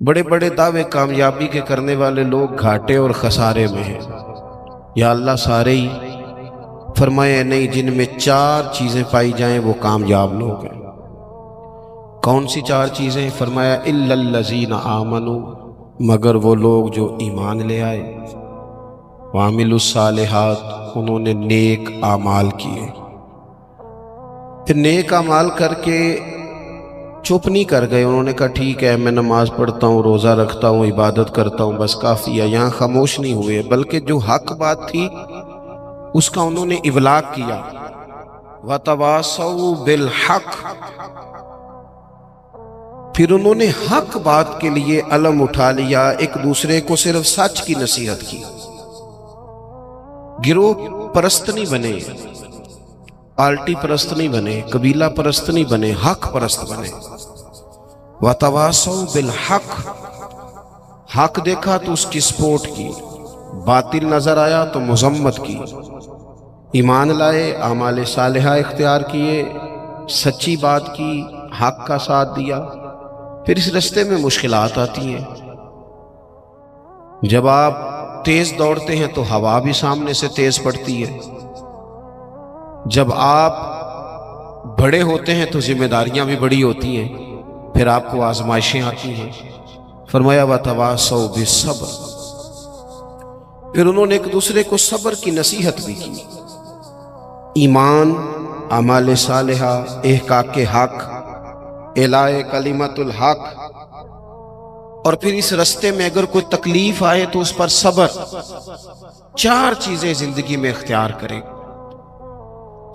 بڑے بڑے دعوے کامیابی کے کرنے والے لوگ گھاٹے اور خسارے میں ہیں۔ یا اللہ سارے ہی؟ فرمایا نہیں، جن میں 4 چیزیں پائی جائیں وہ کامیاب لوگ ہیں۔ کون سی 4 چیزیں؟ فرمایا الا الذین آمنوا، مگر وہ لوگ جو ایمان لے آئے، وعملوا الصالحات، انہوں نے نیک اعمال کیے۔ پھر نیک اعمال کر کے چپ نہیں کر گئے، انہوں نے کہا ٹھیک ہے میں نماز پڑھتا ہوں، روزہ رکھتا ہوں، عبادت کرتا ہوں، بس کافی ہے، یہاں خاموش نہیں ہوئے، بلکہ جو حق بات تھی اس کا انہوں نے ابلاغ کیا۔ وَتَوَاصَوْا بِالْحَقِّ، پھر انہوں نے حق بات کے لیے علم اٹھا لیا، ایک دوسرے کو صرف سچ کی نصیحت کی۔ گروہ پرست نہیں بنے، پارٹی پرست نہیں بنے، قبیلہ پرست نہیں بنے، حق پرست بنے۔ وَتَوَاصَوْا بِالْحَقِّ، حق دیکھا تو اس کی سپورٹ کی، باطل نظر آیا تو مذمت کی، ایمان لائے، اعمال صالحہ اختیار کیے، سچی بات کی، حق کا ساتھ دیا۔ پھر اس رستے میں مشکلات آتی ہیں۔ جب آپ تیز دوڑتے ہیں تو ہوا بھی سامنے سے تیز پڑتی ہے، جب آپ بڑے ہوتے ہیں تو ذمہ داریاں بھی بڑی ہوتی ہیں، پھر آپ کو آزمائشیں آتی ہیں۔ فرمایا وَتَوَاصَوْا بِالصَّبْرِ، پھر انہوں نے ایک دوسرے کو صبر کی نصیحت بھی کی۔ ایمان، اعمال صالحہ، احقاق حق، اعلاء کلمت الحق، اور پھر اس رستے میں اگر کوئی تکلیف آئے تو اس پر صبر۔ 4 چیزیں زندگی میں اختیار کریں۔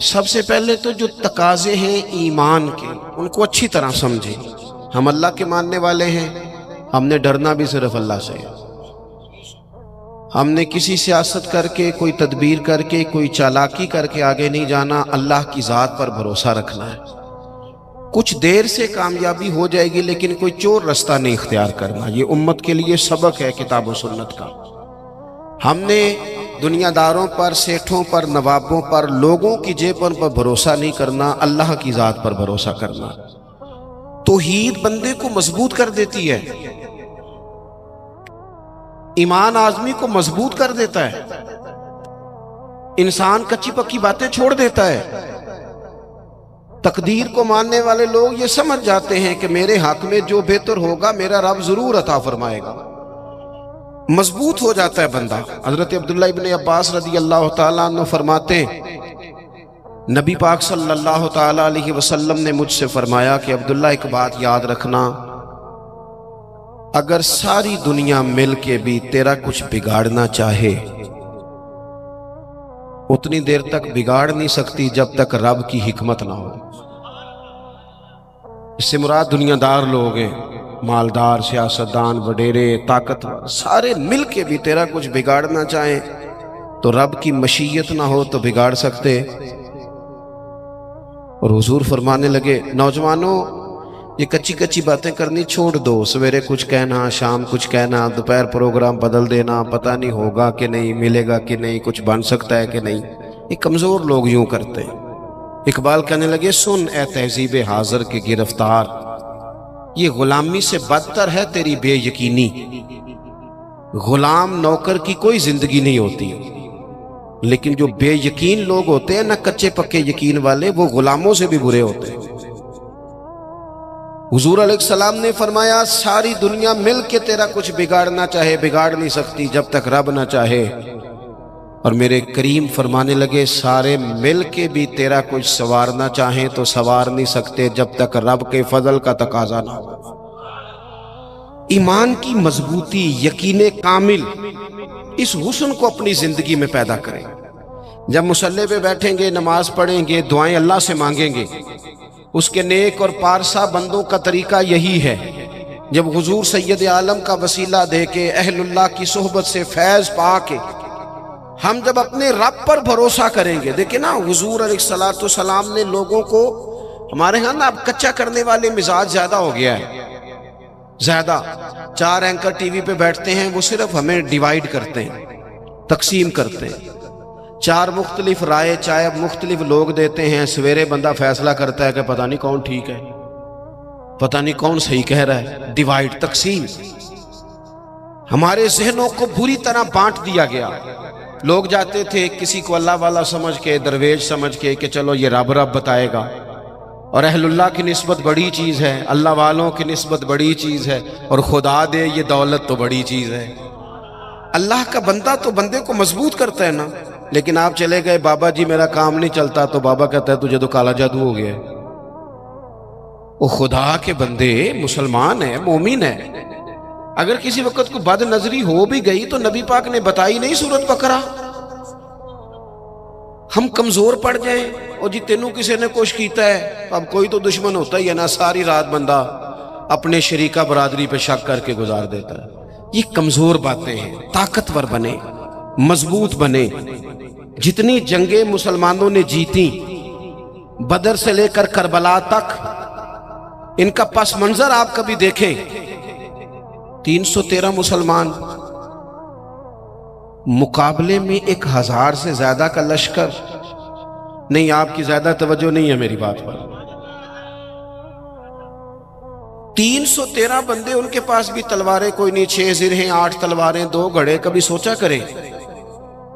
سب سے پہلے تو جو تقاضے ہیں ایمان کے، ان کو اچھی طرح سمجھیں۔ ہم اللہ کے ماننے والے ہیں، ہم نے ڈرنا بھی صرف اللہ سے ہے۔ ہم نے کسی سیاست کر کے، کوئی تدبیر کر کے، کوئی چالاکی کر کے آگے نہیں جانا، اللہ کی ذات پر بھروسہ رکھنا ہے۔ کچھ دیر سے کامیابی ہو جائے گی لیکن کوئی چور رستہ نہیں اختیار کرنا۔ یہ امت کے لیے سبق ہے کتاب و سنت کا۔ ہم نے دنیا داروں پر، سیٹھوں پر، نوابوں پر، لوگوں کی جیبوں پر بھروسہ نہیں کرنا، اللہ کی ذات پر بھروسہ کرنا۔ توحید بندے کو مضبوط کر دیتی ہے، ایمان آدمی کو مضبوط کر دیتا ہے، انسان کچی پکی باتیں چھوڑ دیتا ہے۔ تقدیر کو ماننے والے لوگ یہ سمجھ جاتے ہیں کہ میرے حق میں جو بہتر ہوگا میرا رب ضرور عطا فرمائے گا، مضبوط ہو جاتا ہے بندہ۔ حضرت عبداللہ ابن عباس رضی اللہ تعالیٰ عنہ فرماتے، نبی پاک صلی اللہ تعالیٰ علیہ وسلم نے مجھ سے فرمایا کہ عبداللہ ایک بات یاد رکھنا، اگر ساری دنیا مل کے بھی تیرا کچھ بگاڑنا چاہے، اتنی دیر تک بگاڑ نہیں سکتی جب تک رب کی حکمت نہ ہو۔ اس سے مراد دنیا دار لوگ ہیں، مالدار، سیاستدان، وڈیرے، طاقتور، سارے مل کے بھی تیرا کچھ بگاڑنا چاہیں تو رب کی مشیت نہ ہو تو بگاڑ سکتے۔ اور حضور فرمانے لگے، نوجوانوں یہ کچی کچی باتیں کرنی چھوڑ دو، سویرے کچھ کہنا، شام کچھ کہنا، دوپہر پروگرام بدل دینا، پتہ نہیں ہوگا کہ نہیں، ملے گا کہ نہیں، کچھ بن سکتا ہے کہ نہیں، یہ کمزور لوگ یوں کرتے ہیں۔ اقبال کہنے لگے، سن اے تہذیب حاضر کے گرفتار، یہ غلامی سے بدتر ہے تیری بے یقینی۔ غلام نوکر کی کوئی زندگی نہیں ہوتی، لیکن جو بے یقین لوگ ہوتے ہیں نا، کچے پکے یقین والے، وہ غلاموں سے بھی برے ہوتے ہیں۔ حضور علیہ السلام نے فرمایا، ساری دنیا مل کے تیرا کچھ بگاڑنا چاہے بگاڑ نہیں سکتی جب تک رب نہ چاہے۔ اور میرے کریم فرمانے لگے، سارے مل کے بھی تیرا کچھ سنوارنا چاہیں تو سنوار نہیں سکتے جب تک رب کے فضل کا تقاضا نہ ہو۔ ایمان کی مضبوطی، یقین کامل، اس حسن کو اپنی زندگی میں پیدا کریں۔ جب مصلی پہ بیٹھیں گے، نماز پڑھیں گے، دعائیں اللہ سے مانگیں گے، اس کے نیک اور پارسا بندوں کا طریقہ یہی ہے۔ جب حضور سید عالم کا وسیلہ دے کے، اہل اللہ کی صحبت سے فیض پا کے، ہم جب اپنے رب پر بھروسہ کریں گے، دیکھیں نا حضور علیہ السلام نے لوگوں کو، ہمارے ہاں نا اب کچا کرنے والے مزاج زیادہ ہو گیا ہے، زیادہ 4 اینکر ٹی وی پہ بیٹھتے ہیں، وہ صرف ہمیں ڈیوائیڈ کرتے ہیں، تقسیم کرتے ہیں، 4 مختلف رائے چاہے مختلف لوگ دیتے ہیں، سویرے بندہ فیصلہ کرتا ہے کہ پتہ نہیں کون ٹھیک ہے، پتہ نہیں کون صحیح کہہ رہا ہے، ڈیوائڈ، تقسیم، ہمارے ذہنوں کو بری طرح بانٹ دیا گیا۔ لوگ جاتے تھے کسی کو اللہ والا سمجھ کے، درویش سمجھ کے کہ چلو یہ رب رب بتائے گا، اور اہل اللہ کی نسبت بڑی چیز ہے، اللہ والوں کی نسبت بڑی چیز ہے، اور خدا دے یہ دولت تو بڑی چیز ہے۔ اللہ کا بندہ تو بندے کو مضبوط کرتا ہے نا، لیکن آپ چلے گئے بابا جی میرا کام نہیں چلتا، تو بابا کہتا ہے تجھے تو کالا جادو ہو گیا ہے۔ وہ خدا کے بندے مسلمان ہیں، مومن ہیں، اگر کسی وقت کو بد نظری ہو بھی گئی تو نبی پاک نے بتائی نہیں سورت بقرہ۔ ہم کمزور پڑ جائیں اور جی تینوں کسی نے کچھ کیتا ہے، اب کوئی تو دشمن ہوتا ہی ہے نا، ساری رات بندہ اپنے شریکہ برادری پہ شک کر کے گزار دیتا ہے۔ یہ کمزور باتیں ہیں، طاقتور بنے، مضبوط بنے۔ جتنی جنگیں مسلمانوں نے جیتی بدر سے لے کر کربلا تک، ان کا پس منظر آپ کبھی دیکھیں، 313 مسلمان مقابلے میں 1000 سے زیادہ کا لشکر نہیں۔ آپ کی زیادہ توجہ نہیں ہے میری بات پر۔ 313 بندے، ان کے پاس بھی تلواریں کوئی نہیں، 6 زرہیں، 8 تلواریں، 2 گھڑے۔ کبھی سوچا کریں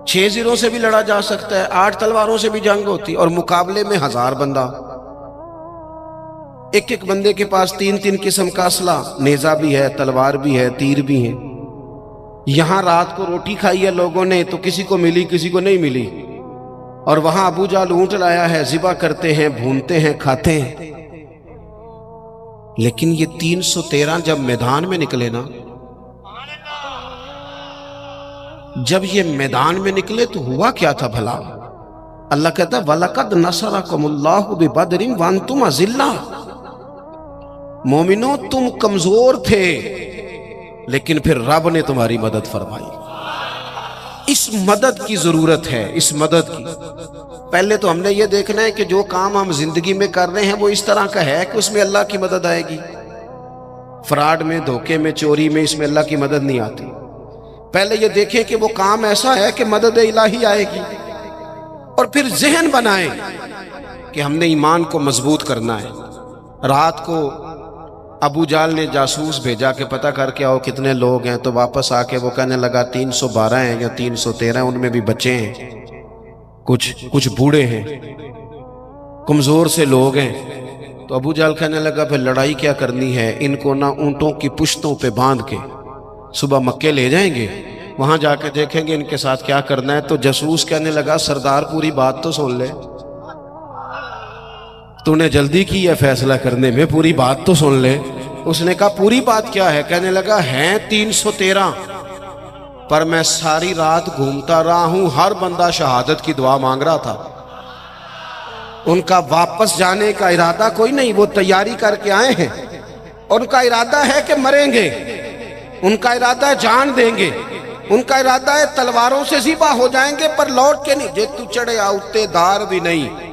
6 زروں سے بھی لڑا جا سکتا ہے، 8 تلواروں سے بھی جنگ ہوتی، اور مقابلے میں 1000 بندہ۔ ایک ایک بندے کے پاس 3 قسم کا اسلحہ، نیزہ بھی ہے، تلوار بھی ہے، تیر بھی ہے۔ یہاں رات کو روٹی کھائی ہے لوگوں نے تو کسی کو ملی کسی کو نہیں ملی، اور وہاں ابو جہل اونٹ لایا ہے، ذبح کرتے ہیں، بھونتے ہیں، کھاتے ہیں۔ لیکن یہ 313 جب میدان میں نکلے نا، جب یہ میدان میں نکلے تو ہوا کیا تھا بھلا؟ اللہ کہتا ہے وَلَقَدْ نَصَرَكُمُ اللَّهُ بِبَدْرٍ وَأَنْتُمْ أَذِلَّةٌ۔ مومنوں تم کمزور تھے، لیکن پھر رب نے تمہاری مدد فرمائی۔ اس مدد کی ضرورت ہے، اس مدد کی۔ پہلے تو ہم نے یہ دیکھنا ہے کہ جو کام ہم زندگی میں کر رہے ہیں وہ اس طرح کا ہے کہ اس میں اللہ کی مدد آئے گی۔ فراڈ میں، دھوکے میں، چوری میں، اس میں اللہ کی مدد نہیں آتی۔ پہلے یہ دیکھیں کہ وہ کام ایسا ہے کہ مدد الہی آئے گی، اور پھر ذہن بنائیں کہ ہم نے ایمان کو مضبوط کرنا ہے۔ رات کو ابو جہل نے جاسوس بھیجا کہ پتہ کر کے آؤ کتنے لوگ ہیں، تو واپس آ کے وہ کہنے لگا 312 ہیں یا 313، ان میں بھی بچے ہیں، کچھ بوڑھے ہیں، کمزور سے لوگ ہیں۔ تو ابو جہل کہنے لگا پھر لڑائی کیا کرنی ہے، ان کو نہ اونٹوں کی پشتوں پہ باندھ کے صبح مکے لے جائیں گے، وہاں جا کے دیکھیں گے ان کے ساتھ کیا کرنا ہے۔ تو جاسوس کہنے لگا سردار پوری بات تو سن لے، تو نے جلدی کی ہے فیصلہ کرنے میں، پوری بات تو سن لے۔ اس نے کہا پوری بات کیا ہے؟ کہنے لگا ہیں 313، پر میں ساری رات گھومتا رہا ہوں، ہر بندہ شہادت کی دعا مانگ رہا تھا۔ ان کا واپس جانے کا ارادہ کوئی نہیں، وہ تیاری کر کے آئے ہیں، ان کا ارادہ ہے کہ مریں گے، ان کا ارادہ ہے جان دیں گے، ان کا ارادہ ہے تلواروں سے ذبح ہو جائیں گے پر لوٹ کے نہیں۔ جے تو چڑھے آؤتے دار بھی نہیں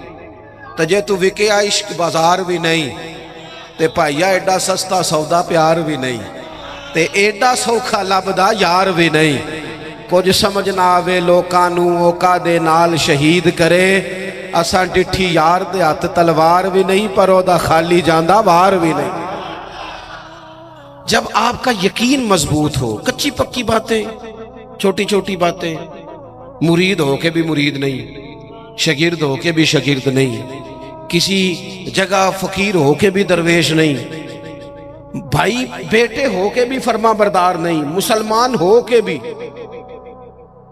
تے جے تو وکے عشق بازار بھی نہیں، تے پائیا ایڈا سستا سودا پیار بھی نہیں، تے ایڈا سوکھا لبدا یار بھی نہیں۔ کچھ سمجھ نہ آوے لوکانوں اوکا دے نال شہید کرے، اساں ڈٹھی یار دے ہاتھ تلوار بھی نہیں، پر او دا خالی جاندہ وار بھی نہیں۔ جب آپ کا یقین مضبوط ہو، کچی پکی باتیں، چھوٹی چھوٹی باتیں، مرید ہو کے بھی مرید نہیں، شاگرد ہو کے بھی شاگرد نہیں، کسی جگہ فقیر ہو کے بھی درویش نہیں، بھائی بیٹے ہو کے بھی فرما بردار نہیں، مسلمان ہو کے بھی۔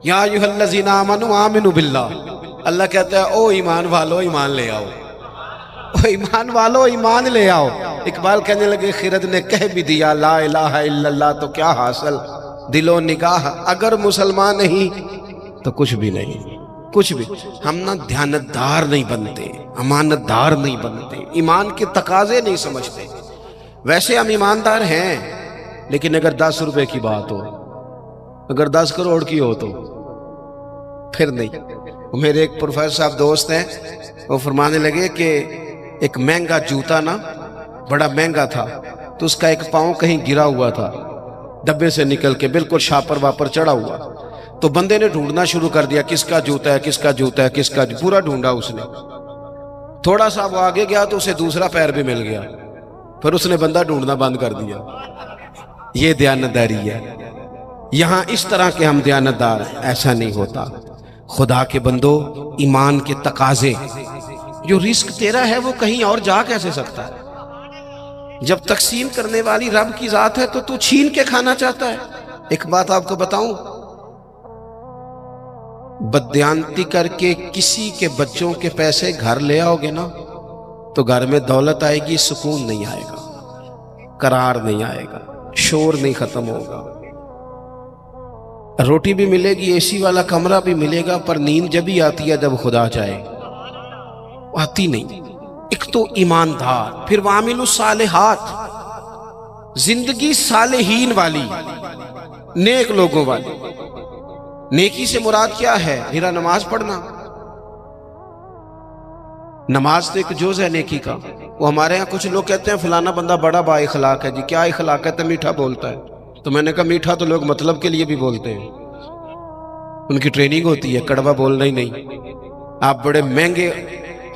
یا ایھا الذین آمنوا آمنوا باللہ، اللہ کہتا ہے او ایمان والو ایمان لے آؤ، او ایمان والو ایمان لے آؤ۔ اقبال کہنے لگے خرد نے کہہ بھی دیا لا الہ الا اللہ تو کیا حاصل، دل و نگاہ اگر مسلمان نہیں تو کچھ بھی نہیں، کچھ بھی۔ ہم نہ دیانتدار نہیں بنتے، امانت دار نہیں بنتے، ایمان کے تقاضے نہیں سمجھتے۔ ویسے ہم ایماندار ہیں، لیکن اگر 10 روپے کی بات ہو، اگر 10 کروڑ کی ہو تو پھر نہیں۔ میرے ایک پروفیسر صاحب دوست ہیں، وہ فرمانے لگے کہ ایک مہنگا جوتا نا، بڑا مہنگا تھا، تو اس کا ایک پاؤں کہیں گرا ہوا تھا، ڈبے سے نکل کے بالکل شاپر واپر چڑھا ہوا۔ تو بندے نے ڈھونڈنا شروع کر دیا کس کا جوتا ہے، کس کا جوتا ہے، کس کا، پورا ڈھونڈا اس نے۔ تھوڑا سا وہ آگے گیا تو اسے دوسرا پیر بھی مل گیا، پھر اس نے بندہ ڈھونڈنا بند کر دیا۔ یہ دیانتداری ہے۔ یہاں اس طرح کے ہم دیانتدار ہیں، ایسا نہیں ہوتا۔ خدا کے بندو، ایمان کے تقاضے، جو رزق تیرا ہے وہ کہیں اور جا کیسے سکتا ہے؟ جب تقسیم کرنے والی رب کی ذات ہے تو چھین کے کھانا چاہتا ہے۔ ایک بات آپ کو بتاؤں، بددیانتی کر کے کسی کے بچوں کے پیسے گھر لے آؤ گے نا تو گھر میں دولت آئے گی، سکون نہیں آئے گا، قرار نہیں آئے گا، شور نہیں ختم ہوگا، روٹی بھی ملے گی، اے سی والا کمرہ بھی ملے گا، پر نیند جب ہی آتی ہے جب خدا چاہے، آتی نہیں۔ ایک تو ایماندار، پھر وعامل الصالحات، زندگی صالحین والی، نیک لوگوں والی۔ نیکی سے مراد کیا ہے؟ میرا نماز پڑھنا۔ نماز تو ایک جز ہے نیکی کا۔ وہ ہمارے ہاں کچھ لوگ کہتے ہیں فلانا بندہ بڑا با اخلاق ہے۔ جی کیا اخلاق ہے؟ تو میٹھا بولتا ہے۔ تو میں نے کہا میٹھا تو لوگ مطلب کے لیے بھی بولتے ہیں، ان کی ٹریننگ ہوتی ہے، کڑوا بولنا ہی نہیں۔ آپ بڑے مہنگے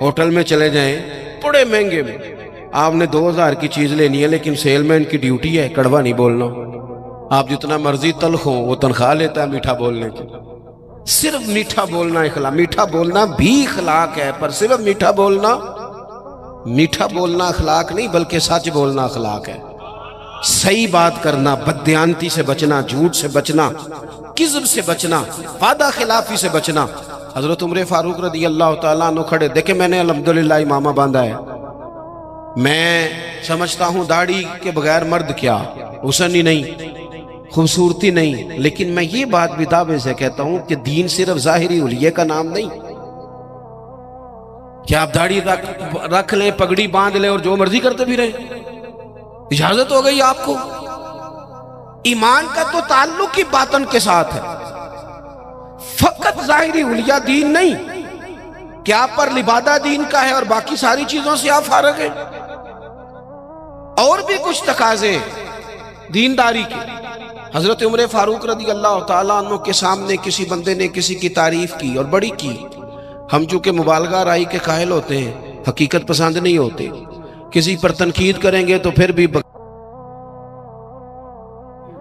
ہوٹل میں چلے جائیں، بڑے مہنگے میں، آپ نے 2000 کی چیز لینی ہے، لیکن سیل مین کی ڈیوٹی ہے کڑوا نہیں بولنا۔ آپ جتنا مرضی تلخ ہو، وہ تنخواہ لیتا ہے میٹھا بولنے کی۔ صرف میٹھا بولنا اخلاق، میٹھا بولنا بھی اخلاق ہے، پر صرف میٹھا بولنا اخلاق نہیں، بلکہ سچ بولنا اخلاق ہے۔ صحیح بات کرنا، بددیانتی سے بچنا، جھوٹ سے بچنا، کذب سے بچنا، وعدہ خلافی سے بچنا۔ حضرت عمر فاروق رضی اللہ تعالیٰ عنہ کھڑے، دیکھیں میں نے الحمدللہ امامہ باندھا ہے، میں سمجھتا ہوں داڑھی کے بغیر مرد کیا، حسن ہی نہیں، خوبصورتی نہیں، لیکن میں یہ بات بھی دعوے سے کہتا ہوں کہ دین صرف ظاہری حلیے کا نام نہیں کہ آپ داڑھی رکھ لیں، پگڑی باندھ لیں اور جو مرضی کرتے بھی رہیں، اجازت ہو گئی آپ کو۔ ایمان کا تو تعلق ہی باطن کے ساتھ ہے، فقط ظاہری حلیہ دین نہیں کہ آپ پر لبادہ دین کا ہے اور باقی ساری چیزوں سے آپ فارغ ہیں۔ اور بھی کچھ تقاضے دینداری کے۔ حضرت عمر فاروق رضی اللہ تعالیٰ عنہ کے سامنے کسی بندے نے کسی کی تعریف کی اور بڑی کی۔ ہم چونکہ مبالغہ رائی کے قائل ہوتے ہیں، حقیقت پسند نہیں ہوتے، کسی پر تنقید کریں گے تو پھر بھی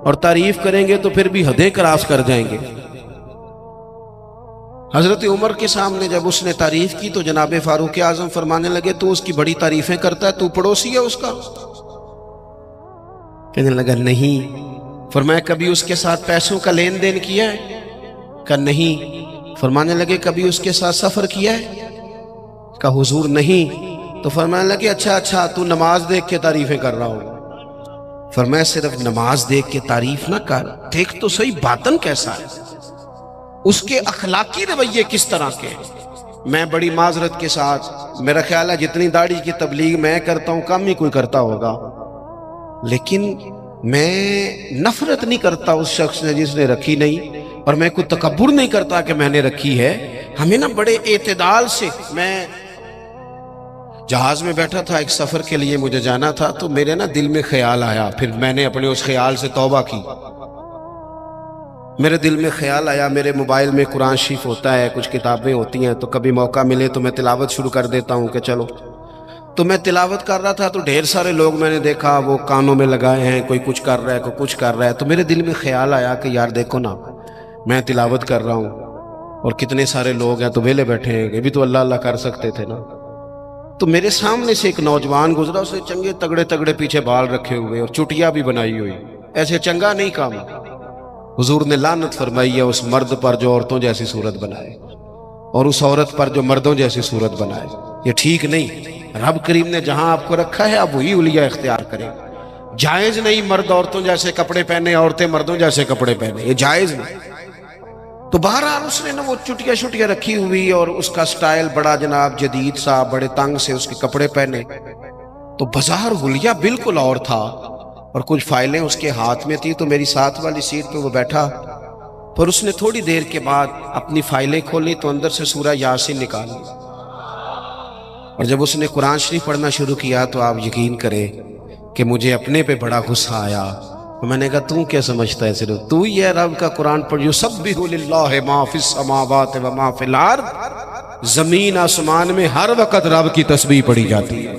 اور تعریف کریں گے تو پھر بھی حدیں کراس کر جائیں گے۔ حضرت عمر کے سامنے جب اس نے تعریف کی تو جناب فاروق اعظم فرمانے لگے تو اس کی بڑی تعریفیں کرتا ہے، تو پڑوسی ہے اس کا؟ کہنے لگا نہیں۔ فرمایا کبھی اس کے ساتھ پیسوں کا لین دین کیا ہے؟ کہا نہیں۔ فرمانے لگے کبھی اس کے ساتھ سفر کیا ہے؟ کہا حضور نہیں۔ تو فرمانے لگے اچھا تو نماز دیکھ کے تعریفیں کر رہا ہو۔ فرمایا صرف نماز دیکھ کے تعریف نہ کر، دیکھ تو صحیح باطن کیسا ہے، اس کے اخلاقی رویے کس طرح کے ہیں۔ میں بڑی معذرت کے ساتھ، میرا خیال ہے جتنی داڑھی کی تبلیغ میں کرتا ہوں کم ہی کوئی کرتا ہوگا، لیکن میں نفرت نہیں کرتا اس شخص سے جس نے رکھی نہیں، اور میں کوئی تکبر نہیں کرتا کہ میں نے رکھی ہے۔ ہمیں نا بڑے اعتدال سے، میں جہاز میں بیٹھا تھا، ایک سفر کے لیے مجھے جانا تھا، تو میرے نا دل میں خیال آیا، پھر میں نے اپنے اس خیال سے توبہ کی۔ میرے دل میں خیال آیا، میرے موبائل میں قرآن شریف ہوتا ہے، کچھ کتابیں ہوتی ہیں، تو کبھی موقع ملے تو میں تلاوت شروع کر دیتا ہوں کہ چلو۔ تو میں تلاوت کر رہا تھا تو ڈھیر سارے لوگ میں نے دیکھا وہ کانوں میں لگائے ہیں، کوئی کچھ کر رہا ہے، کوئی کچھ کر رہا ہے، تو میرے دل میں خیال آیا کہ یار دیکھو نا، میں تلاوت کر رہا ہوں اور کتنے سارے لوگ ہیں تو ویلے بیٹھے ہیں، یہ بھی تو اللہ اللہ کر سکتے تھے نا۔ تو میرے سامنے سے ایک نوجوان گزرا، اسے چنگے تگڑے پیچھے بال رکھے ہوئے اور چٹیا بھی بنائی ہوئی، ایسے چنگا نہیں کام۔ حضور نے لعنت فرمائی ہے اس مرد پر جو عورتوں جیسی صورت بنائے، اور اس عورت پر جو مردوں جیسی صورت بنائے، یہ ٹھیک نہیں۔ رب کریم نے جہاں آپ کو رکھا ہے آپ وہی حلیہ اختیار کریں۔ جائز نہیں مرد عورتوں جیسے کپڑے پہنے، عورتیں مردوں جیسے کپڑے پہنے، یہ جائز نہیں۔ تو بہرحال اس نے نا وہ چٹیا رکھی ہوئی اور اس کا سٹائل بڑا جناب جدید سا، بڑے تنگ سے اس کے کپڑے پہنے، تو بظاہر حلیہ بالکل اور تھا، اور کچھ فائلیں اس کے ہاتھ میں تھی۔ تو میری ساتھ والی سیٹ پہ وہ بیٹھا، پھر اس نے تھوڑی دیر کے بعد اپنی فائلیں کھولی تو اندر سے سورہ یاسین نکالی، اور جب اس نے قرآن شریف پڑھنا شروع کیا تو آپ یقین کریں کہ مجھے اپنے پہ بڑا غصہ آیا۔ میں نے کہا تم کیا سمجھتا ہے، صرف تو ہی ہے رب کا قرآن پڑھ، یسبح للہ ما فی السماوات و ما فی الارض، زمین آسمان میں ہر وقت رب کی تسبیح پڑھی جاتی ہے،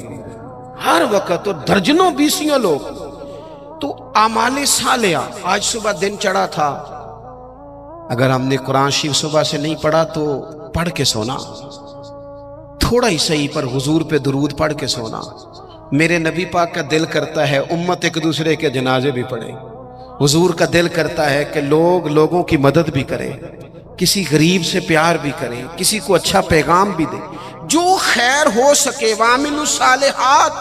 ہر وقت، اور درجنوں بیسیوں لوگ. تو اعمال صالحہ. آج صبح دن چڑھا تھا، اگر ہم نے قرآن شریف صبح سے نہیں پڑھا تو پڑھ کے سونا، تھوڑا ہی صحیح پر حضور پہ درود پڑھ کے سونا. میرے نبی پاک کا دل کرتا ہے امت ایک دوسرے کے جنازے بھی پڑھیں. حضور کا دل کرتا ہے کہ لوگ لوگوں کی مدد بھی کریں، کسی غریب سے پیار بھی کریں، کسی کو اچھا پیغام بھی دیں، جو خیر ہو سکے. وَعَمِلُوا الصَّالِحَاتِ.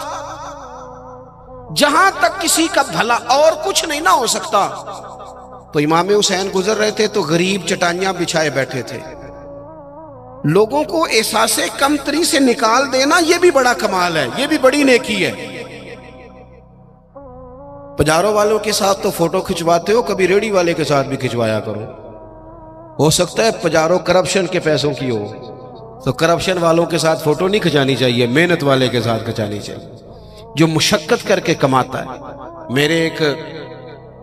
جہاں تک کسی کا بھلا اور کچھ نہیں نہ ہو سکتا. تو امام حسین گزر رہے تھے تو غریب چٹائیاں بچھائے بیٹھے تھے. لوگوں کو احساس کمتری سے نکال دینا یہ بھی بڑا کمال ہے، یہ بھی بڑی نیکی ہے. پجاروں والوں کے ساتھ تو فوٹو کھچواتے ہو، کبھی ریڑی والے کے ساتھ بھی کھچوایا کرو. ہو سکتا ہے پجاروں کرپشن کے پیسوں کی ہو، تو کرپشن والوں کے ساتھ فوٹو نہیں کھچانی چاہیے، محنت والے کے ساتھ کھچانی چاہیے جو مشقت کر کے کماتا ہے. میرے ایک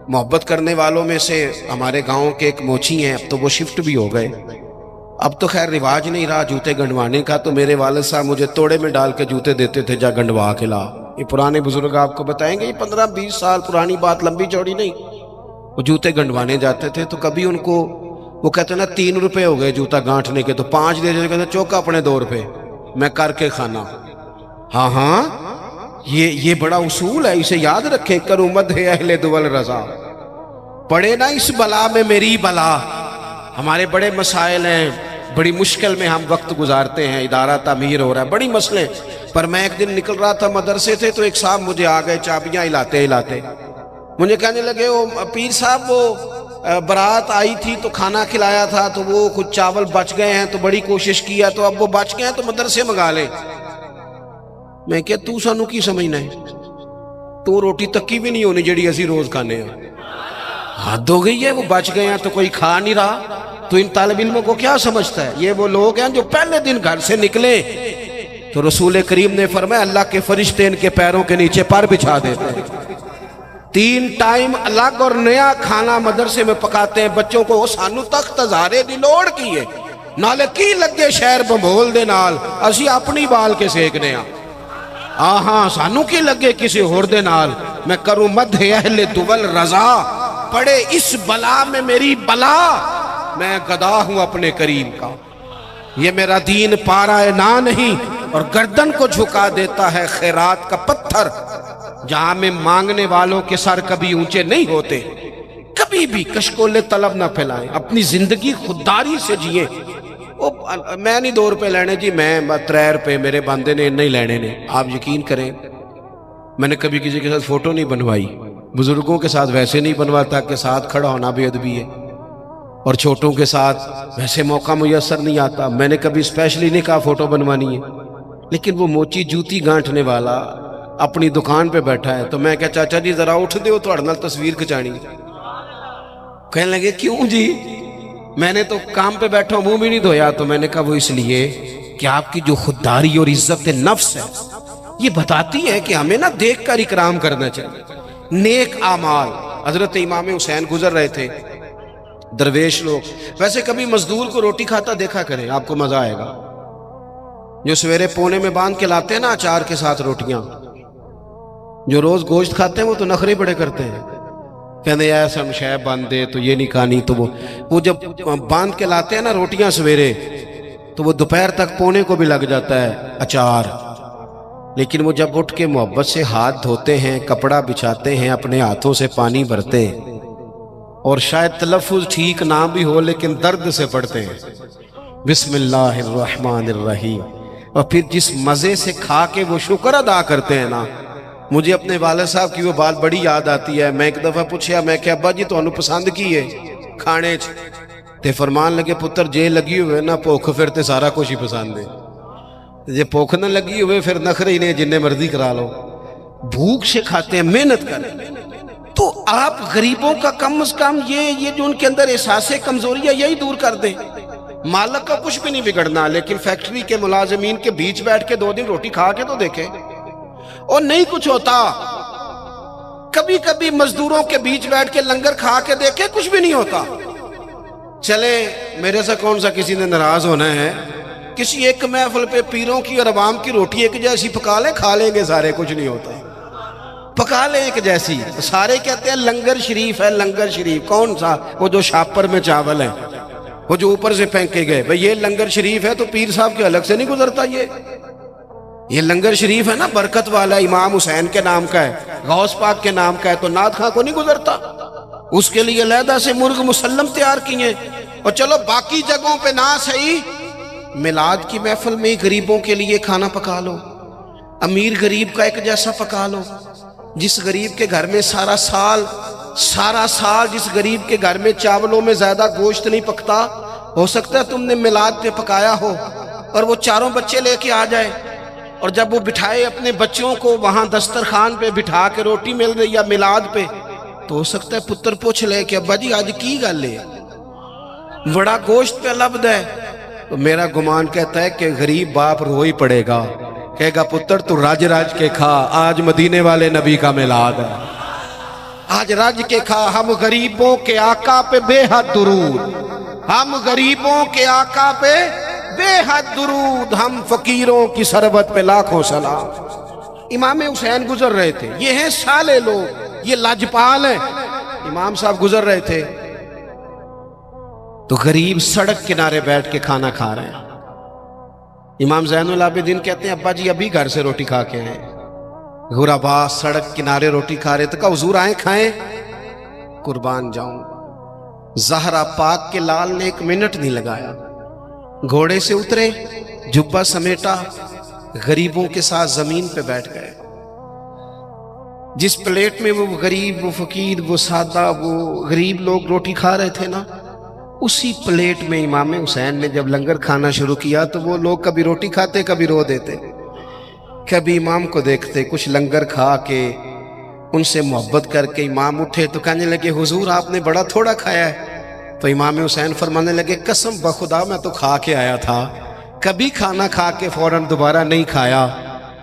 محبت کرنے والوں میں سے ہمارے گاؤں کے ایک موچی ہیں، اب تو وہ شفٹ بھی ہو گئے. اب تو خیر رواج نہیں رہا جوتے گنڈوانے کا، تو میرے والد صاحب مجھے توڑے میں ڈال کے جوتے دیتے تھے، جا گنڈوا کے لا. یہ پرانے بزرگ آپ کو بتائیں گے، یہ 15-20 سال پرانی بات، لمبی چوڑی نہیں. وہ جوتے گنڈوانے جاتے تھے تو کبھی ان کو وہ کہتے نا 3 روپے ہو گئے جوتا گانٹھنے کے، تو 5 دے دیتے، کہتے چوکا اپنے 2 روپے میں کر کے کھانا. ہاں ہاں، یہ بڑا اصول ہے، اسے یاد رکھیں. کروں مدح اہل دول رضا. پڑے نا اس بلا میں میری بلا. ہمارے بڑے مسائل ہیں، بڑی مشکل میں ہم وقت گزارتے ہیں، ادارہ تعمیر ہو رہا ہے، بڑی مسئلے. پر میں ایک دن نکل رہا تھا مدرسے سے تو ایک صاحب مجھے آ گئے چابیاں ہلاتے ہلاتے. مجھے کہنے لگے وہ پیر صاحب وہ برات آئی تھی تو کھانا کھلایا تھا تو وہ کچھ چاول بچ گئے ہیں تو بڑی کوشش کیا تو اب وہ بچ گئے ہیں تو مدرسے منگا لیں. میں کہ تو سانو کی سمجھنا ہے؟ تو روٹی تکی بھی نہیں ہونی جڑی اسی روز کھانے ہیں. حد ہو گئی ہے، وہ بچ گئے ہیں تو کوئی کھا نہیں رہا. تو ان طالب علموں کو کیا سمجھتا ہے؟ یہ وہ لوگ ہیں جو پہلے دن گھر سے نکلے تو رسول کریم نے فرمایا اللہ کے فرشتے ان کے پیروں کے نیچے پر بچھا دیتے ہیں. 3 ٹائم الگ اور نیا کھانا مدرسے میں پکاتے ہیں بچوں کو. سانو تخت ہزارے دی لوڑ کی ہے، نالے کی لگے شہر بمبول دے نال، اسی اپنی بال کے سیکنے ہاں. ہاں سانو کی لگے کسی ہور دے نال. میں کروں مدح اہل دول رضا. پڑے اس بلا میں میری بلا، میں گدا ہوں اپنے کریم کا. یہ میرا دین پارا نہ نہیں اور گردن کو جھکا دیتا ہے خیرات کا پتھر. جہاں میں مانگنے والوں کے سر کبھی اونچے نہیں ہوتے. کبھی بھی کشکول طلب نہ پھیلائیں، اپنی زندگی خودداری سے جئیں. میں نہیں 2 روپے لینے جی، میں 3 روپے میرے بندے نے نہیں لینے نے. آپ یقین کریں میں نے کبھی کسی کے ساتھ فوٹو نہیں بنوائی. بزرگوں کے ساتھ ویسے نہیں بنواتا کہ ساتھ کھڑا ہونا بے ادبی ہے، اور چھوٹوں کے ساتھ ویسے موقع میسر نہیں آتا. میں نے کبھی اسپیشلی نہیں کہا فوٹو بنوانی ہے. لیکن وہ موچی جوتی گانٹھنے والا اپنی دکان پہ بیٹھا ہے تو میں کہا چاچا جی ذرا اٹھ دے، تھوڑے نال تصویر کھچانی. کہنے لگے کیوں جی؟ میں نے تو کام پہ بیٹھا منہ بھی نہیں دھویا. تو میں نے کہا وہ اس لیے کہ آپ کی جو خودداری اور عزت نفس ہے یہ بتاتی ہے کہ ہمیں نہ دیکھ کر اکرام کرنا چاہیے. نیک اعمال. حضرت امام حسین گزر رہے تھے، درویش لوگ. ویسے کبھی مزدور کو روٹی کھاتا دیکھا کریں، آپ کو مزہ آئے گا. جو سویرے پونے میں باندھ کے لاتے ہیں نا اچار کے ساتھ روٹیاں، جو روز گوشت کھاتے ہیں وہ تو نخرے بڑے کرتے ہیں، کہتے ہیں ایسا ہم شے باندھ دے تو یہ نہیں کھانی. تو وہ جب باندھ کے لاتے ہیں نا روٹیاں سویرے تو وہ دوپہر تک پونے کو بھی لگ جاتا ہے اچار. لیکن وہ جب اٹھ کے محبت سے ہاتھ دھوتے ہیں، کپڑا بچھاتے ہیں، اپنے ہاتھوں سے پانی بھرتے ہیں، اور شاید تلفظ ٹھیک نہ بھی ہو لیکن درد سے پڑھتے ہیں بسم اللہ الرحمن الرحیم، اور پھر جس مزے سے کھا کے وہ شکر ادا کرتے ہیں نا. مجھے اپنے والد صاحب کی وہ بات بڑی یاد آتی ہے. میں ایک دفعہ پوچھیا، میں کہ ابا جی تانوں پسند کی ہے کھانے چ؟ تے فرمان لگے پتر جے لگی ہوئے نا بھوک پھر تے سارا کچھ ہی پسند ہے. جے بھوک نہ لگی ہوئے پھر نخرے ہی نہیں، جننے مرضی کرا لو. بھوک سے کھاتے ہیں، محنت کریں. تو آپ غریبوں کا کم از کم یہ جو ان کے اندر احساس کمزوری ہے یہی دور کر دیں. مالک کا کچھ بھی نہیں بگڑنا، لیکن فیکٹری کے ملازمین کے بیچ بیٹھ کے 2 دن روٹی کھا کے تو دیکھیں. اور نہیں کچھ ہوتا. کبھی کبھی مزدوروں کے بیچ بیٹھ کے لنگر کھا کے دیکھیں، کچھ بھی نہیں ہوتا. چلے میرے سے کون سا کسی نے ناراض ہونا ہے کسی ایک محفل پہ پیروں کی اور عوام کی روٹی ایک جیسی پکا لیں، کھا لیں گے سارے، کچھ نہیں ہوتا، پکا لیں ایک جیسی. سارے کہتے ہیں لنگر شریف ہے، لنگر شریف. کون سا؟ وہ جو شاپر میں چاول ہے، وہ جو اوپر سے پھینکے گئے. بھئی یہ لنگر شریف ہے تو پیر صاحب کے الگ سے نہیں گزرتا. یہ لنگر شریف ہے نا، برکت والا، امام حسین کے نام کا ہے، غوث پاک کے نام کا ہے، تو نعت خواں کو نہیں گزرتا. اس کے لیے علیحدہ سے مرغ مسلم تیار کیے. اور چلو باقی جگہوں پہ نہ صحیح، میلاد کی محفل میں غریبوں کے لیے کھانا پکا لو، امیر غریب کا ایک جیسا پکا لو. جس غریب کے گھر میں سارا سال جس غریب کے گھر میں چاولوں میں زیادہ گوشت نہیں پکتا، ہو سکتا ہے تم نے میلاد پہ پکایا ہو اور وہ چاروں بچے لے کے آ جائے، اور جب وہ بٹھائے اپنے بچوں کو وہاں دسترخوان پہ بٹھا کے روٹی مل رہی یا میلاد پہ، تو ہو سکتا ہے پتر پوچھ لے کہ ابا جی آج کی گل ہے، بڑا گوشت پہ لبد ہے. تو میرا گمان کہتا ہے کہ غریب باپ رو ہی پڑے گا، کہے گا پتر تو راج کے کھا، آج مدینے والے نبی کا میلاد ہے، آج راج کے کھا. ہم غریبوں کے آقا پہ بے حد درود، ہم غریبوں کے آقا پہ بے حد درود، ہم فقیروں کی سربت پہ لاکھوں سلام. امام حسین گزر رہے تھے، یہ ہیں سالے لوگ، یہ لاجپال ہیں. امام صاحب گزر رہے تھے تو غریب سڑک کنارے بیٹھ کے کھانا کھا رہے ہیں. امام زین العابدین کہتے ہیں ابا جی ابھی گھر سے روٹی کھا کے آئے. غربا سڑک کنارے روٹی کھا رہے تو کہا حضور آئیں کھائیں. قربان جاؤں، زہرا پاک کے لال نے 1 منٹ نہیں لگایا، گھوڑے سے اترے، جبہ سمیٹا، غریبوں کے ساتھ زمین پہ بیٹھ گئے. جس پلیٹ میں وہ غریب، وہ فقیر، وہ سادہ، وہ غریب لوگ روٹی کھا رہے تھے نا، اسی پلیٹ میں امام حسین نے جب لنگر کھانا شروع کیا تو وہ لوگ کبھی روٹی کھاتے، کبھی رو دیتے، کبھی امام کو دیکھتے. کچھ لنگر کھا کے ان سے محبت کر کے امام اٹھے تو کہنے لگے حضور آپ نے بڑا تھوڑا کھایا ہے. تو امام حسین فرمانے لگے قسم بخدا میں تو کھا کے آیا تھا، کبھی کھانا کھا کے فوراً دوبارہ نہیں کھایا،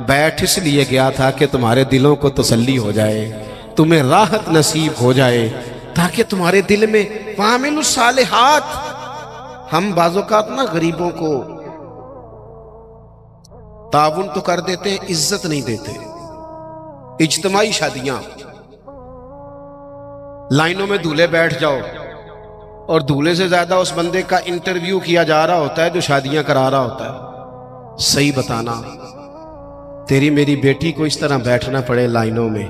بیٹھ اس لیے گیا تھا کہ تمہارے دلوں کو تسلی ہو جائے، تمہیں راحت نصیب ہو جائے، تاکہ تمہارے دل میں وَعَمِلُوا الصَّالِحَاتِ. ہم بعض اوقات نا غریبوں کو تعاون تو کر دیتے ہیں، عزت نہیں دیتے. اجتماعی شادیاں، لائنوں میں دولہے بیٹھ جاؤ اور دولہے سے زیادہ اس بندے کا انٹرویو کیا جا رہا ہوتا ہے جو شادیاں کرا رہا ہوتا ہے. صحیح بتانا، تیری میری بیٹی کو اس طرح بیٹھنا پڑے لائنوں میں،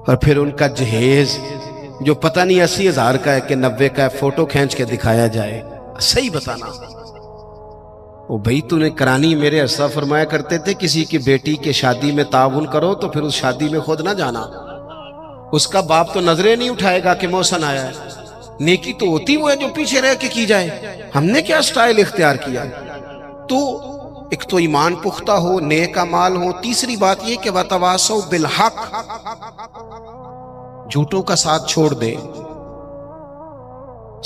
اور پھر ان کا جہیز جو پتہ نہیں 80,000 کا ہے کہ 90 کا ہے، فوٹو کھینچ کے دکھایا جائے. صحیح بتانا. وہ بھئی تو نے کرانی. میرے اسا فرمایا کرتے تھے کسی کی بیٹی کے شادی میں تعاون کرو تو پھر اس شادی میں خود نہ جانا. اس کا باپ تو نظریں نہیں اٹھائے گا کہ محسن آیا ہے. نیکی تو ہوتی وہ ہے جو پیچھے رہ کے کی جائے. ہم نے کیا سٹائل اختیار کیا؟ تو ایک تو ایمان پختہ ہو، نیک اعمال ہو. تیسری بات یہ کہ وَتَوَاصَوْا بِالْحَقِّ، جھوٹوں کا ساتھ چھوڑ دے،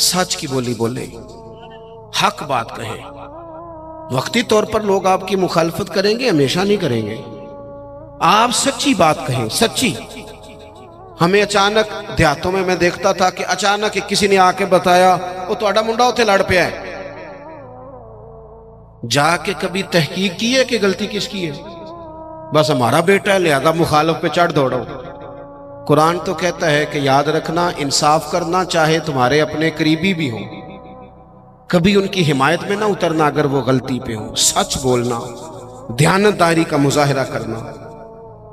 سچ کی بولی بولے، حق بات کہیں. وقتی طور پر لوگ آپ کی مخالفت کریں گے، ہمیشہ نہیں کریں گے. آپ سچی بات کہیں، سچی. ہمیں اچانک دیہاتوں میں دیکھتا تھا کہ اچانک کسی نے آ کے بتایا وہ تہاڈا منڈا اتنے لڑ پیا ہے. جا کے کبھی تحقیق کی ہے کہ غلطی کس کی ہے؟ بس ہمارا بیٹا ہے لہذا مخالف پہ چڑھ دوڑو. قرآن تو کہتا ہے کہ یاد رکھنا، انصاف کرنا چاہے تمہارے اپنے قریبی بھی ہوں، کبھی ان کی حمایت میں نہ اترنا اگر وہ غلطی پہ ہوں. سچ بولنا، دیانتداری کا مظاہرہ کرنا.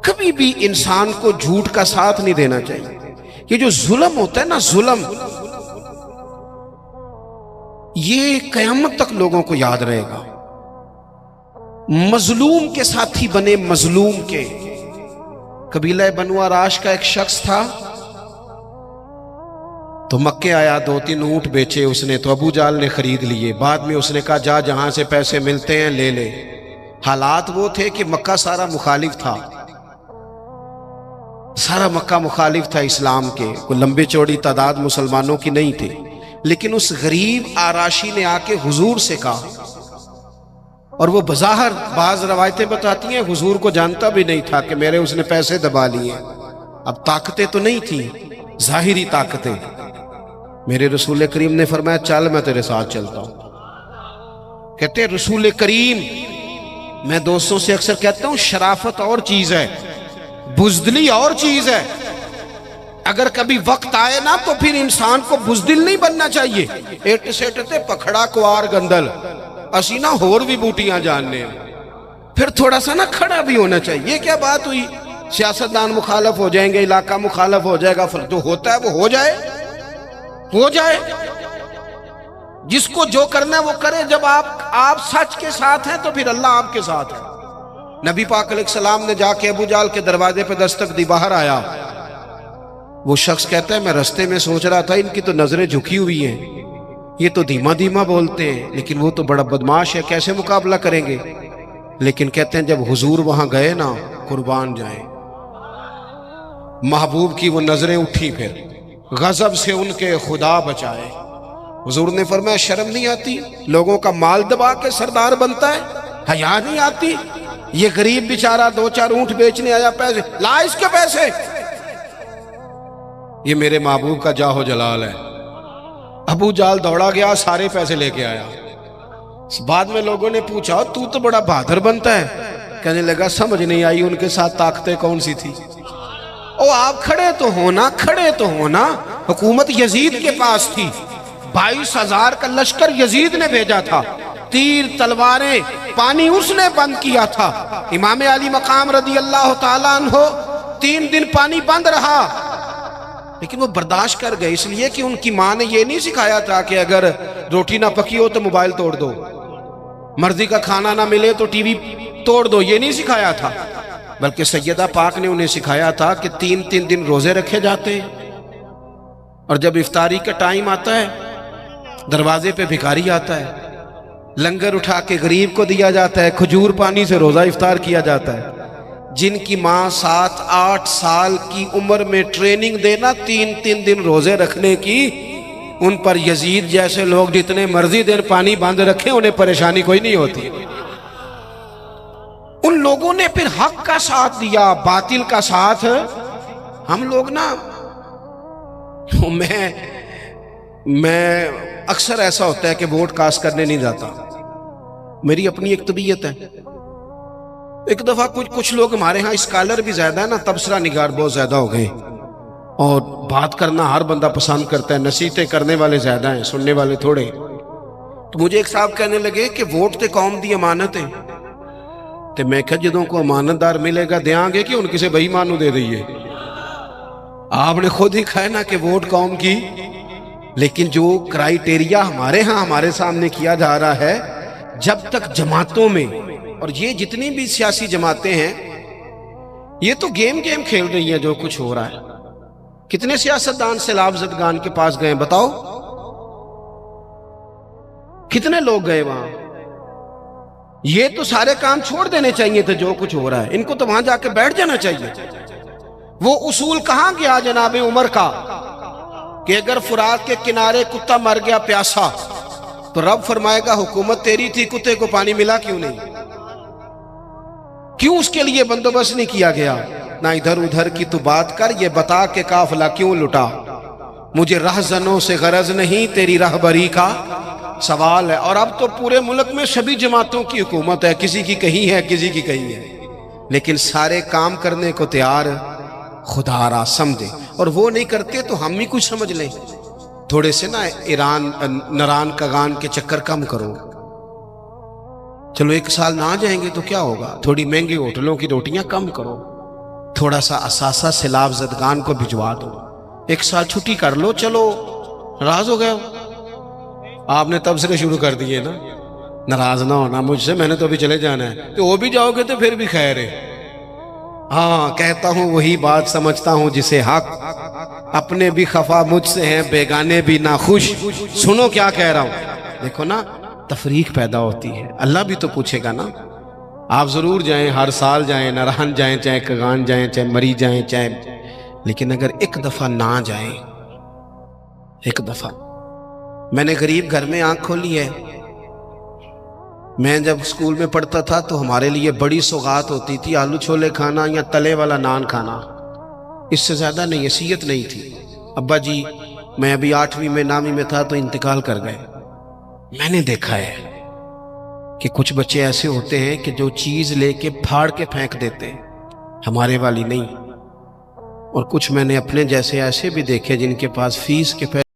کبھی بھی انسان کو جھوٹ کا ساتھ نہیں دینا چاہیے. یہ جو ظلم ہوتا ہے نا، ظلم، یہ قیامت تک لوگوں کو یاد رہے گا. مظلوم کے ساتھی بنے، مظلوم کے. قبیلہ بنو عراش کا ایک شخص تھا، تو مکے آیا، 2-3 اونٹ بیچے اس نے، تو ابو جال نے خرید لیے. بعد میں اس نے کہا جا جہاں سے پیسے ملتے ہیں لے لے. حالات وہ تھے کہ مکہ سارا مخالف تھا، سارا مکہ مخالف تھا اسلام کے. کوئی لمبی چوڑی تعداد مسلمانوں کی نہیں تھی. لیکن اس غریب آراشی نے آ کے حضور سے کہا، اور وہ بظاہر بعض روایتیں بتاتی ہیں حضور کو جانتا بھی نہیں تھا کہ میرے اس نے پیسے دبا لیے. اب طاقتیں تو نہیں تھیں، ظاہری طاقتیں. میرے رسول کریم نے فرمایا چل میں تیرے ساتھ چلتا ہوں. کہتے ہیں رسول کریم، میں دوستوں سے اکثر کہتا ہوں شرافت اور چیز ہے، بزدلی اور چیز ہے۔ اگر کبھی وقت آئے نا تو پھر انسان کو بزدل نہیں بننا چاہیے۔ ایٹ سیٹ تے پکھڑا کوار گندل اسی نا ہور بھی بوٹیاں جاننے ہیں، پھر تھوڑا سا نا کھڑا بھی ہونا چاہیے۔ یہ کیا بات ہوئی، سیاستدان مخالف ہو جائیں گے، علاقہ مخالف ہو جائے گا، جو ہوتا ہے وہ ہو جائے، جس کو جو کرنا ہے وہ کرے۔ جب آپ سچ کے ساتھ ہیں تو پھر اللہ آپ کے ساتھ ہے۔ نبی پاک علیہ السلام نے جا کے ابو جہل کے دروازے پہ دستک دی، باہر آیا۔ وہ شخص کہتا ہے میں رستے میں سوچ رہا تھا ان کی تو نظریں جھکی ہوئی ہیں، یہ تو دھیما دھیما بولتے ہیں، لیکن وہ تو بڑا بدماش ہے، کیسے مقابلہ کریں گے؟ لیکن کہتے ہیں جب حضور وہاں گئے نا، قربان جائیں، محبوب کی وہ نظریں اٹھی، پھر غضب سے ان کے خدا بچائے۔ حضور نے فرمایا شرم نہیں آتی؟ لوگوں کا مال دبا کے سردار بنتا ہے، حیا نہیں آتی؟ یہ غریب بیچارہ 2-4 اونٹ بیچنے آیا، پیسے لا اس کے پیسے۔ یہ میرے محبوب کا جاہ و جلال ہے۔ ابو جہل دوڑا گیا، سارے پیسے لے کے آیا۔ بعد میں لوگوں نے پوچھا تو بڑا بہادر بنتا ہے، کہنے لگا سمجھ نہیں آئی ان کے ساتھ طاقتیں کون سی تھی۔ او آپ کھڑے تو ہونا، حکومت یزید کے پاس تھی، 22,000 کا لشکر یزید نے بھیجا تھا، تیر تلواریں پانی اس نے بند کیا تھا۔ امام علی مقام رضی اللہ تعالیٰ عنہ 3 دن پانی بند رہا، لیکن وہ برداشت کر گئے، اس لیے کہ ان کی ماں نے یہ نہیں سکھایا تھا کہ اگر روٹی نہ پکی ہو تو موبائل توڑ دو، مرضی کا کھانا نہ ملے تو ٹی وی توڑ دو، یہ نہیں سکھایا تھا، بلکہ سیدہ پاک نے انہیں سکھایا تھا کہ 3 دن روزے رکھے جاتے ہیں، اور جب افطاری کا ٹائم آتا ہے دروازے پہ بھکاری آتا ہے، لنگر اٹھا کے غریب کو دیا جاتا ہے، کھجور پانی سے روزہ افطار کیا جاتا ہے۔ جن کی ماں 7-8 سال کی عمر میں ٹریننگ دینا 3 دن روزے رکھنے کی، ان پر یزید جیسے لوگ جتنے مرضی دن پانی باندھ رکھیں انہیں پریشانی کوئی نہیں ہوتی۔ ان لوگوں نے پھر حق کا ساتھ دیا، باطل کا ساتھ ہم لوگ نا، میں اکثر ایسا ہوتا ہے کہ ووٹ کاسٹ کرنے نہیں جاتا، میری اپنی ایک طبیعت ہے۔ ایک دفعہ کچھ لوگ ہمارے ہاں اسکالر بھی زیادہ ہے نا، تبصرہ نگار بہت زیادہ ہو گئے، اور بات کرنا ہر بندہ پسند کرتا ہے، نصیحتیں کرنے والے زیادہ ہیں، سننے والے تھوڑے۔ تو مجھے ایک صاحب کہنے لگے کہ ووٹ تے قوم دی امانت ہے، تو میں کہا جدوں کو امانت دار ملے گا دیاں گے کہ ان کسے بھائی مانو دے دئیے؟ آپ نے خود ہی کہا نا کہ ووٹ قوم کی، لیکن جو کرائیٹیریا ہمارے ہاں ہمارے سامنے کیا جا رہا ہے، جب تک جماعتوں میں، اور یہ جتنی بھی سیاسی جماعتیں ہیں یہ تو گیم کھیل رہی ہیں، جو کچھ ہو رہا ہے۔ کتنے سیاستدان سیلاب زدگان کے پاس گئے بتاؤ، کتنے لوگ گئے وہاں؟ یہ تو سارے کام چھوڑ دینے چاہیے تھے، جو کچھ ہو رہا ہے ان کو تو وہاں جا کے بیٹھ جانا چاہیے۔ وہ اصول کہاں گیا جناب عمر کا کہ اگر فرات کے کنارے کتا مر گیا پیاسا تو رب فرمائے گا حکومت تیری تھی، کتے کو پانی ملا کیوں نہیں؟ کیوں اس کے لیے بندوبست نہیں کیا گیا؟ نہ ادھر ادھر کی تو بات کر، یہ بتا کہ قافلہ کیوں لٹا؟ مجھے رہزنوں سے غرض نہیں، تیری رہبری کا سوال ہے۔ اور اب تو پورے ملک میں سبھی جماعتوں کی حکومت ہے، کسی کی کہیں ہے کسی کی کہیں ہے، لیکن سارے کام کرنے کو تیار خدا را سمجھے، اور وہ نہیں کرتے تو ہم ہی کچھ سمجھ لیں۔ تھوڑے سے نا نران کگان کے چکر کم کرو، چلو 1 سال نہ جائیں گے تو کیا ہوگا، تھوڑی مہنگی ہوٹلوں کی روٹیاں کم کرو، تھوڑا سا اثاثہ سیلاب زدگان کو بھجوا دو، 1 سال چھٹی کر لو، چلو ناراض ہو گئے ہو، آپ نے تبصرے شروع کر دیے نا، ناراض نہ ہونا مجھ سے، میں نے تو ابھی چلے جانا ہے، تو وہ بھی جاؤ گے تو پھر بھی خیر ہے۔ ہاں کہتا ہوں وہی بات سمجھتا ہوں جسے حق، اپنے بھی خفا مجھ سے ہیں، بیگانے بھی ناخوش، سنو کیا کہہ رہا ہوں۔ دیکھو نا تفریق پیدا ہوتی ہے، اللہ بھی تو پوچھے گا نا۔ آپ ضرور جائیں، ہر سال جائیں، نران جائیں، چاہے کگان جائیں، چاہے مری جائیں، چاہے، لیکن اگر 1 دفعہ نہ جائیں، 1 دفعہ۔ میں نے غریب گھر میں آنکھ کھولی ہے، میں جب اسکول میں پڑھتا تھا تو ہمارے لیے بڑی سوغات ہوتی تھی، آلو چھولے کھانا یا تلے والا نان کھانا، اس سے زیادہ نہیں، حیثیت نہیں تھی۔ ابا جی میں ابھی 8ویں میں 9ویں میں تھا تو انتقال کر گئے، میں نے دیکھا ہے کہ کچھ بچے ایسے ہوتے ہیں کہ جو چیز لے کے پھاڑ کے پھینک دیتے ہیں، ہمارے والی نہیں۔ اور کچھ میں نے اپنے جیسے ایسے بھی دیکھے جن کے پاس فیس کے